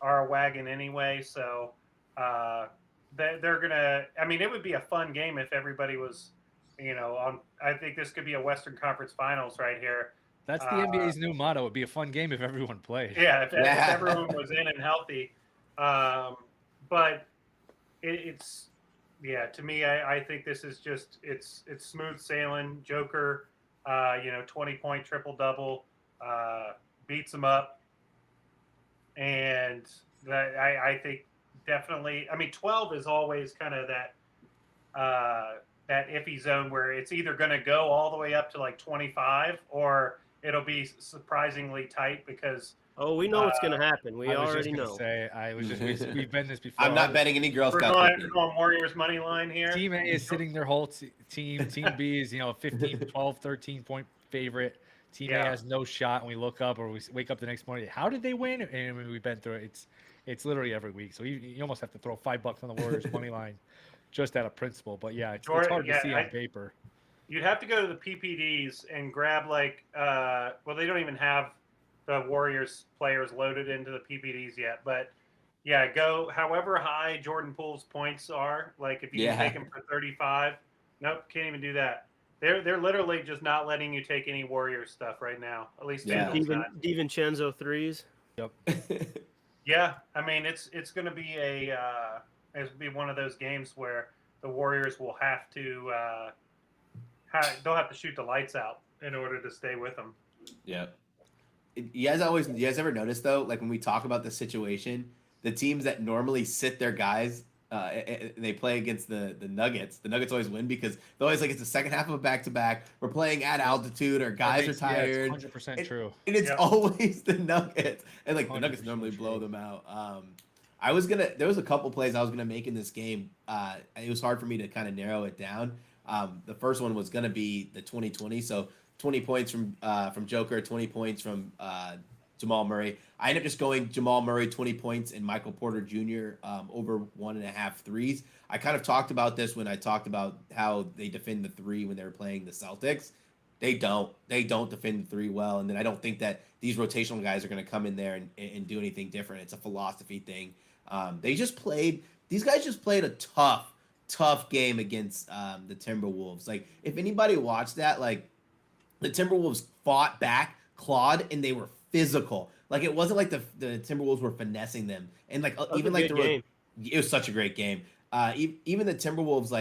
are a wagon anyway, so they're going to – I mean, it would be a fun game if everybody was, on – I think this could be a Western Conference Finals right here. That's the NBA's new motto. It'd be a fun game if everyone played. Yeah, if everyone was in and healthy. But it's – yeah, to me, I think this is just it's smooth sailing. Joker, 20-point triple-double, beats him up, and I think definitely. I mean, 12 is always kind of that iffy zone where it's either going to go all the way up to like 25 or it'll be surprisingly tight because. Oh, we know what's going to happen. We I was already just gonna know. Say, we've been this before. I'm not betting any Girl We're Scout going cookies. Warriors money line here. Team A is sitting their whole team. Team B is 15, 12, 13 point favorite. Team A has no shot, and we look up or we wake up the next morning. How did they win? And we've been through it. It's literally every week. So you almost have to throw $5 on the Warriors money line, just out of principle. But yeah, it's hard to see on paper. You'd have to go to the PPDs and grab they don't even have the Warriors players loaded into the PPDs yet, but yeah, go however high Jordan Poole's points are. Like if you can take him for 35, nope, can't even do that. They're literally just not letting you take any Warriors stuff right now. At least DiVincenzo threes. Yep. Yeah, I mean it's going to be one of those games where the Warriors will have to they'll have to shoot the lights out in order to stay with them. Yeah. You guys ever notice though, like when we talk about the situation, the teams that normally sit their guys, they play against the Nuggets. The Nuggets always win because they're always like it's the second half of a back-to-back. We're playing at altitude, or guys are tired. Yeah, it's 100% true. And it's always the Nuggets, and like the Nuggets normally blow them out. There was a couple plays I was gonna make in this game. It was hard for me to kind of narrow it down. The first one was gonna be the 2020, so 20 points from Joker, 20 points from Jamal Murray. I ended up just going Jamal Murray 20 points and Michael Porter Jr. Over 1.5 threes. I kind of talked about this when I talked about how they defend the three when they were playing the Celtics. They don't defend the three well, and then I don't think that these rotational guys are going to come in there and do anything different. It's a philosophy thing. These guys just played a tough game against the Timberwolves. Like if anybody watched that, like the Timberwolves fought back, clawed, and they were physical. Like it wasn't like the Timberwolves were finessing them, and like even like it was such a great game. Even the Timberwolves,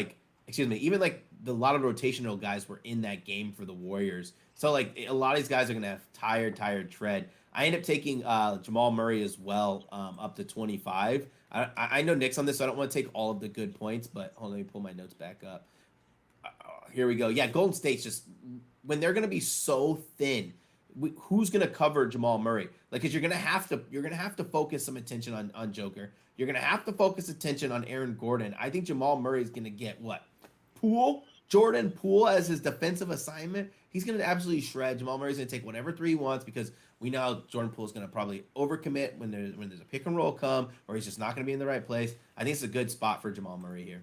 even like a lot of rotational guys were in that game for the Warriors. So like a lot of these guys are gonna have tired tread. I end up taking Jamal Murray as well, up to 25. I know Nick's on this, so I don't want to take all of the good points, but hold on, let me pull my notes back up. Here we go. Yeah, Golden State's just when they're going to be so thin. Who's going to cover Jamal Murray? Like, because you're gonna have to focus some attention on Joker. You're gonna have to focus attention on Aaron Gordon. I think Jamal Murray is going to get what? Jordan Poole as his defensive assignment. He's going to absolutely shred. Jamal Murray's going to take whatever three he wants because we know Jordan Poole is going to probably overcommit when there's a pick and roll come, or he's just not going to be in the right place. I think it's a good spot for Jamal Murray here.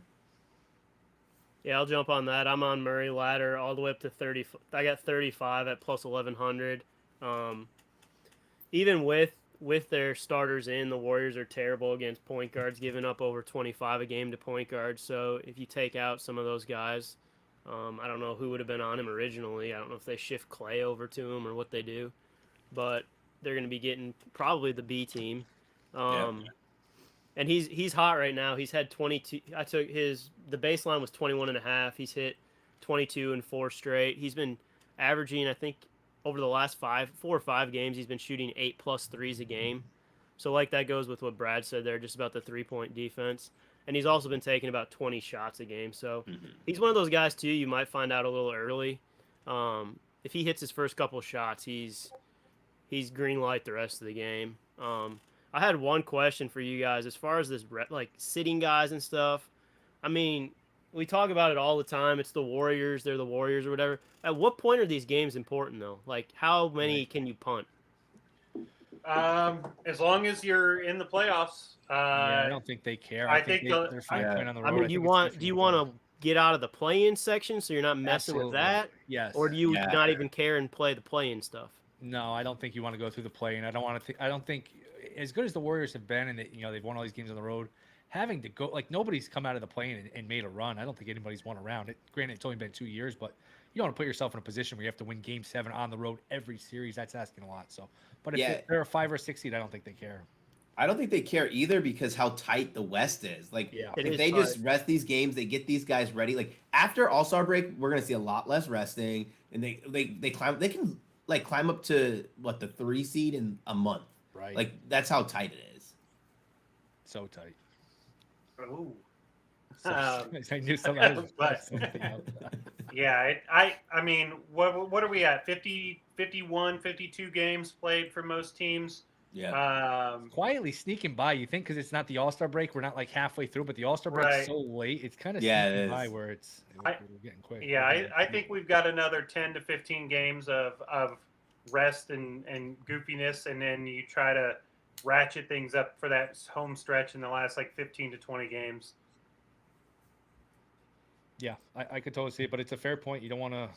Yeah, I'll jump on that. I'm on Murray ladder all the way up to 30. I got 35 at plus 1100. Even with their starters in, the Warriors are terrible against point guards, giving up over 25 a game to point guards. So if you take out some of those guys, I don't know who would have been on him originally. I don't know if they shift Clay over to him or what they do, but they're going to be getting probably the B team. And he's hot right now. He's had 22. I took the baseline was 21.5. He's hit 22 in 4 straight. He's been averaging, I think, over the last 4 or 5 games, he's been shooting 8+ threes a game. So like that goes with what Brad said there, just about the 3-point defense. And he's also been taking about 20 shots a game. So he's one of those guys too. You might find out a little early. If he hits his first couple shots, he's green light the rest of the game. I had one question for you guys as far as this, like sitting guys and stuff. I mean, we talk about it all the time. It's the Warriors. They're the Warriors or whatever. At what point are these games important though? Like how many can you punt? As long as you're in the playoffs. Yeah, I don't think they care. I think they're fine playing on the road. I mean, do you want to get out of the play-in section so you're not messing with that? Yes. Or do you not even care and play the play-in stuff? No, I don't think you want to go through the play-in. I don't think as good as the Warriors have been, and they've won all these games on the road, having to go like nobody's come out of the play-in and made a run. I don't think anybody's won around it. Granted, it's only been 2 years, but you don't want to put yourself in a position where you have to win Game 7 on the road every series. That's asking a lot. So, but if they're a 5 or 6 seed, I don't think they care. I don't think they care either because how tight the West is. Like, if they just rest these games, they get these guys ready. Like after All-Star break, we're gonna see a lot less resting, and they can climb up to what, the 3 seed in a month. Right. Like that's how tight it is. So tight. Ooh. I knew something. Yeah, I mean, what are we at? 50, 51, 52 games played for most teams. Yeah. Quietly sneaking by, you think, because it's not the All-Star break. We're not like halfway through, but the All-Star break's so late. It's kind of sneaking by where we're getting quick. Yeah, I think we've got another 10 to 15 games of rest and goofiness, and then you try to ratchet things up for that home stretch in the last 15 to 20 games. Yeah, I could totally see it, but it's a fair point. You don't want to,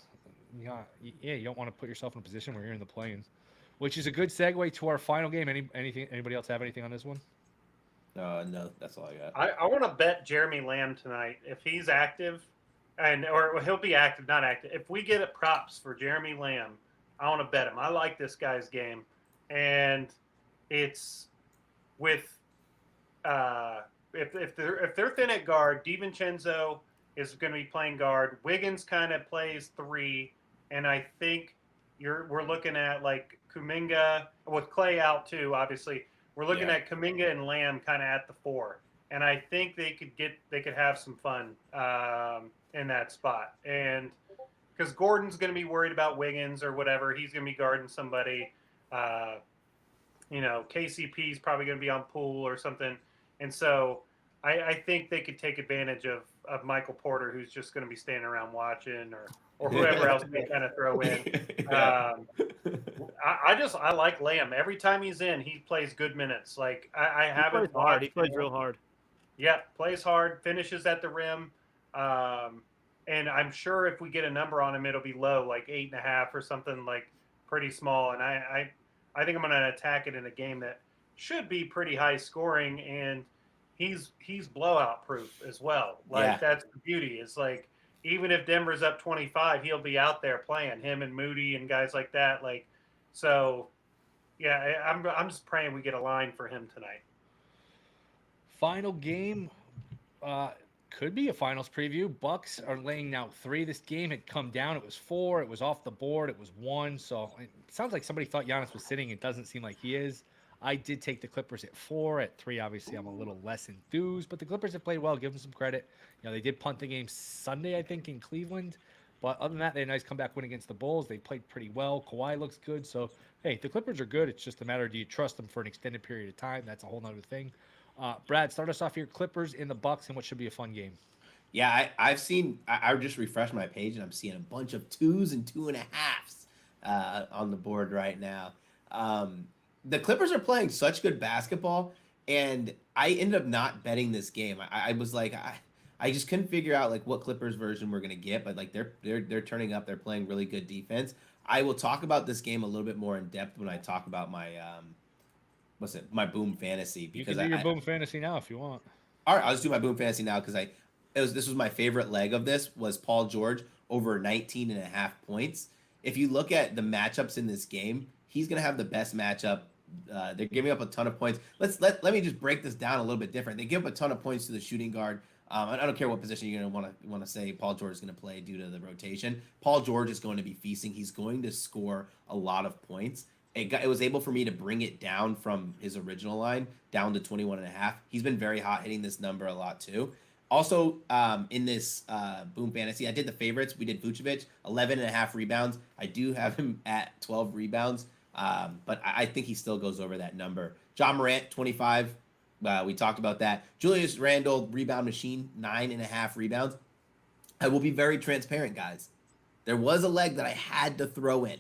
you don't want to put yourself in a position where you're in the play-in, which is a good segue to our final game. Anybody else have anything on this one? No, that's all I got. I want to bet Jeremy Lamb tonight if he's active, or he'll be active, not active. If we get props for Jeremy Lamb, I want to bet him. I like this guy's game, and it's with if they're thin at guard, DiVincenzo is going to be playing guard. Wiggins kind of plays 3, and I think we're looking at Kuminga with Clay out too. Obviously, we're looking at Kuminga and Lamb kind of at the 4, and I think they could have some fun in that spot. And because Gordon's going to be worried about Wiggins or whatever, he's going to be guarding somebody. KCP is probably going to be on Poole or something, and so I think they could take advantage of Michael Porter, who's just going to be standing around watching, or whoever else they kind of throw in. I like Lamb. Every time he's in, he plays good minutes. I haven't watched. He plays real hard. Yeah, plays hard, finishes at the rim. And I'm sure if we get a number on him, it'll be low, 8.5 or something, pretty small. And I think I'm going to attack it in a game that should be pretty high scoring, and he's blowout proof as well. That's the beauty. It's even if Denver's up 25, he'll be out there playing, him and Moody and guys like that. So yeah, I'm just praying we get a line for him tonight. Final game, could be a finals preview. Bucks are laying now 3. This game had come down. It was 4. It was off the board. It was 1. So it sounds like somebody thought Giannis was sitting. It doesn't seem like he is. I did take the Clippers at 4. At 3, obviously, I'm a little less enthused, but the Clippers have played well. Give them some credit. They did punt the game Sunday, I think, in Cleveland. But other than that, they had a nice comeback win against the Bulls. They played pretty well. Kawhi looks good. So, hey, the Clippers are good. It's just a matter of do you trust them for an extended period of time? That's a whole nother thing. Brad, start us off here. Clippers in the Bucks and what should be a fun game. Yeah, I've seen. I just refreshed my page and I'm seeing a bunch of 2s and 2.5s on the board right now. The Clippers are playing such good basketball, and I ended up not betting this game. I was like, I just couldn't figure out like what Clippers version we're gonna get, but like they're turning up. They're playing really good defense. I will talk about this game a little bit more in depth when I talk about my my Boom Fantasy, because you can do your Boom Fantasy now if you want. All right, I'll just do my Boom Fantasy now because this was my favorite leg of this was Paul George over 19.5 points. If you look at the matchups in this game, he's going to have the best matchup. They're giving up a ton of points. Let me just break this down a little bit different. They give up a ton of points to the shooting guard. I don't care what position you're going to want to say Paul George is going to play due to the rotation. Paul George is going to be feasting. He's going to score a lot of points. It was able for me to bring it down from his original line down to 21.5. He's been very hot hitting this number a lot too. Also, in this Boom Fantasy, I did the favorites. We did Vucevic, 11.5 rebounds. I do have him at 12 rebounds, but I think he still goes over that number. John Morant, 25. We talked about that. Julius Randle, rebound machine, 9.5 rebounds. I will be very transparent, guys. There was a leg that I had to throw in.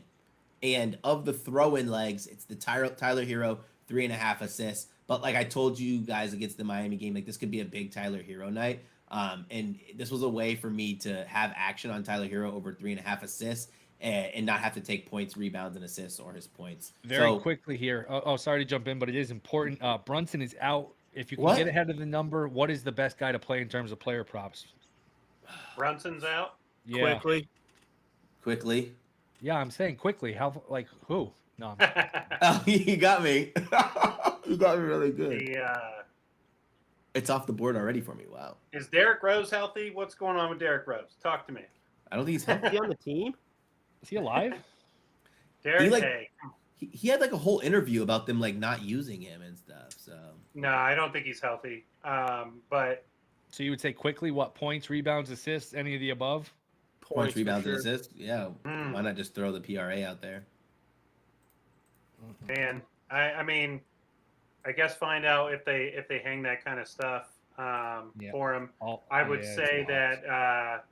And of the throw-in legs, it's the Tyler Hero, 3.5 assists. But like I told you guys against the Miami game, like this could be a big Tyler Hero night. And this was a way for me to have action on Tyler Hero over 3.5 assists and not have to take points, rebounds, and assists or his points. Very quickly here. Sorry to jump in, but it is important. Brunson is out. If you can get ahead of the number, what is the best guy to play in terms of player props? Brunson's out. Yeah. Quickly. Yeah, I'm saying quickly. How? Like who? No. Oh, you got me. You got me really good. It's off the board already for me. Wow. Is Derrick Rose healthy? What's going on with Derrick Rose? Talk to me. I don't think he's healthy. Is he on the team? Is he alive? Derrick, he had like a whole interview about them like not using him and stuff. So no, I don't think he's healthy. But so you would say quickly, what points, rebounds, assists, any of the above? Points, rebounds, and assists. Yeah. Why not just throw the PRA out there? Man, I mean, I guess find out if they hang that kind of stuff for him. I would say that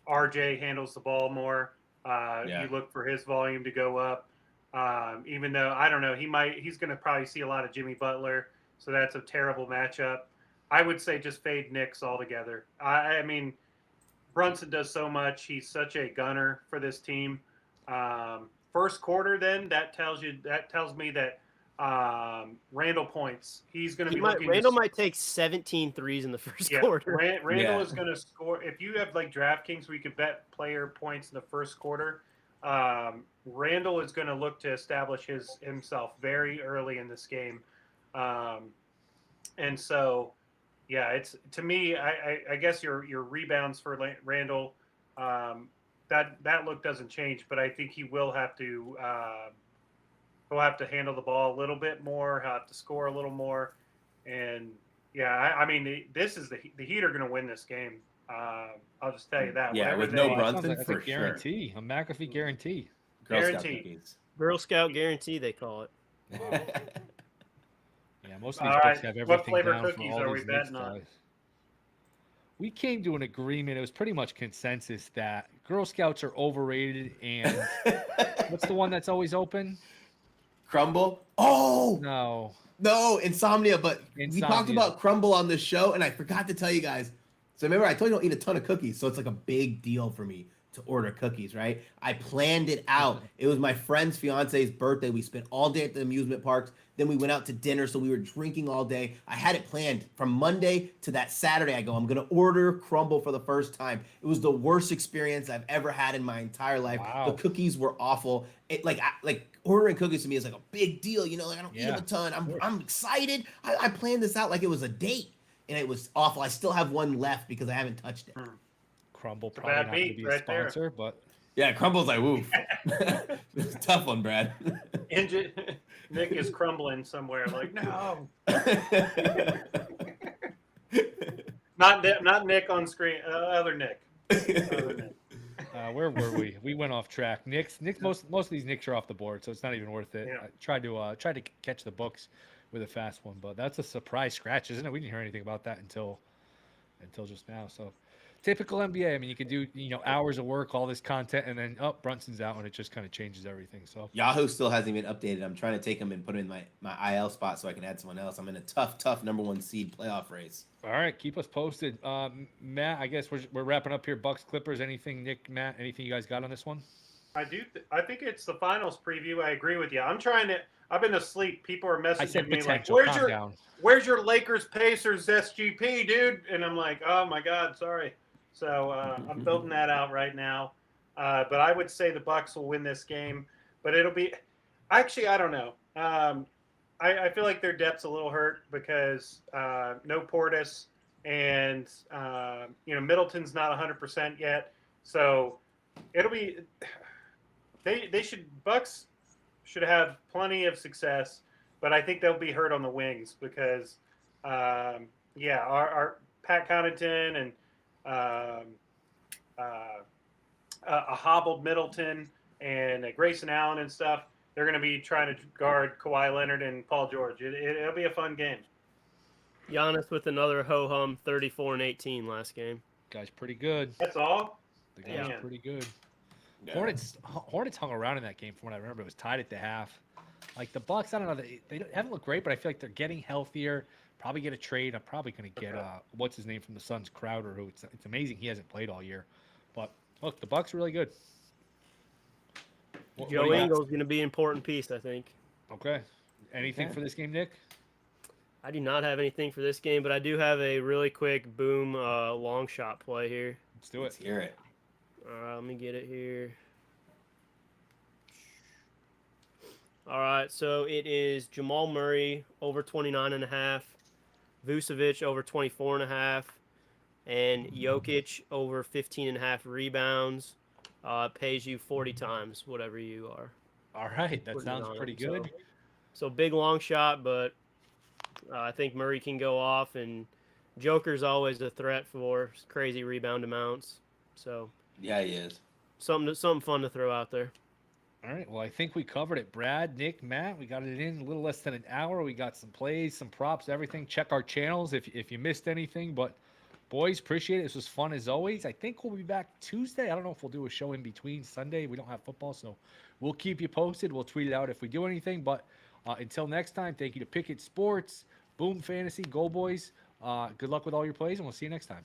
RJ handles the ball more. You look for his volume to go up. Even though I don't know, he's going to probably see a lot of Jimmy Butler, so that's a terrible matchup. I would say just fade Knicks altogether. I mean, Brunson does so much. He's such a gunner for this team. First quarter, then that tells me that Randall points. He's going to be looking. Randall might take 17 threes in the first quarter. Randall is going to score. If you have like DraftKings where you could bet player points in the first quarter, Randall is going to look to establish himself very early in this game. And so, yeah, it's to me. I guess your rebounds for Randall. That look doesn't change, but I think he will have to he'll have to handle the ball a little bit more, he'll have to score a little more, and yeah, I mean this is the Heat are going to win this game. I'll just tell you that. Yeah, with no Brunson, that's a guarantee, a McAfee guarantee. Girl Scout guarantee, they call it. Wow. Yeah, most of these books have everything what flavor down cookies for all are we these betting on? guys. We came to an agreement. It was pretty much consensus that Girl Scouts are overrated. And what's the one that's always open? Crumble. Oh no, Insomnia. But we talked about Crumble on the show, and I forgot to tell you guys. So remember, I told you I don't eat a ton of cookies, so it's like a big deal for me to order cookies, right? I planned it out. It was my friend's fiance's birthday. We spent all day at the amusement parks. Then we went out to dinner, so we were drinking all day. I had it planned from Monday to that Saturday. I go, I'm going to order Crumble for the first time. It was the worst experience I've ever had in my entire life. Wow. The cookies were awful. It like ordering cookies to me is like a big deal. You know, like I don't eat them a ton. I'm excited. I planned this out like it was a date, and it was awful. I still have one left because I haven't touched it. Crumble probably not going to be a sponsor, but yeah, Crumble's like, woo. Tough one, Brad. Nick is crumbling somewhere. Like, no, not Nick on screen. Other Nick. Other Nick. Where were we? We went off track. Nick's most of these Knicks are off the board, so it's not even worth it. Yeah. I tried to catch the books with a fast one, but that's a surprise scratch, isn't it? We didn't hear anything about that until just now. So typical NBA. I mean, you can do hours of work, all this content, and then Brunson's out, and it just kind of changes everything. So Yahoo still hasn't even updated. I'm trying to take him and put him in my IL spot so I can add someone else. I'm in a tough number 1 seed playoff race. all right, keep us posted. Matt, I guess we're wrapping up here. Bucks, Clippers. Anything, Nick, Matt? Anything you guys got on this one? I do. I think it's the finals preview. I agree with you. I've been asleep. People are I said messaging me like, potential. Calm down. "Where's your Lakers Pacers SGP, dude?" And I'm like, "Oh my God, sorry." So I'm building that out right now. But I would say the Bucks will win this game. But it'll be actually, I don't know. I feel like their depth's a little hurt because no Portis and Middleton's not 100% yet. So it'll be Bucks should have plenty of success, but I think they'll be hurt on the wings because our Pat Connaughton and a hobbled Middleton and Grayson Allen and stuff, they're going to be trying to guard Kawhi Leonard and Paul George. It'll be a fun game. Giannis with another ho-hum 34 and 18 last game. Guy's pretty good. That's all? The guy's Damn. pretty good. Yeah. Hornets hung around in that game from what I remember. It was tied at the half. Like the Bucks, I don't know. They haven't looked great, but I feel like they're getting healthier. Probably get a trade. I'm probably going to get what's his name from the Suns, Crowder, who it's amazing he hasn't played all year. But look, the Bucks are really good. What do Joe you got? Ingles going to be an important piece, I think. Okay. Anything for this game, Nick? I do not have anything for this game, but I do have a really quick boom long shot play here. Let's do Let's it. hear it. All right, let me get it here. All right, so it is Jamal Murray over 29.5, Vucevic over 24.5, and Jokic over 15.5 rebounds. Pays you 40 times whatever you are. All right. That putting sounds on pretty it. good. So big long shot, but I think Murray can go off, and Joker's always a threat for crazy rebound amounts. So Yeah, he is. something fun to throw out there. All right. Well, I think we covered it. Brad, Nick, Matt, we got it in a little less than an hour. We got some plays, some props, everything. Check our channels if you missed anything. But, boys, appreciate it. This was fun as always. I think we'll be back Tuesday. I don't know if we'll do a show in between Sunday. We don't have football, so we'll keep you posted. We'll tweet it out if we do anything. But until next time, thank you to Pickett Sports, Boom Fantasy, Go Boys. Good luck with all your plays, and we'll see you next time.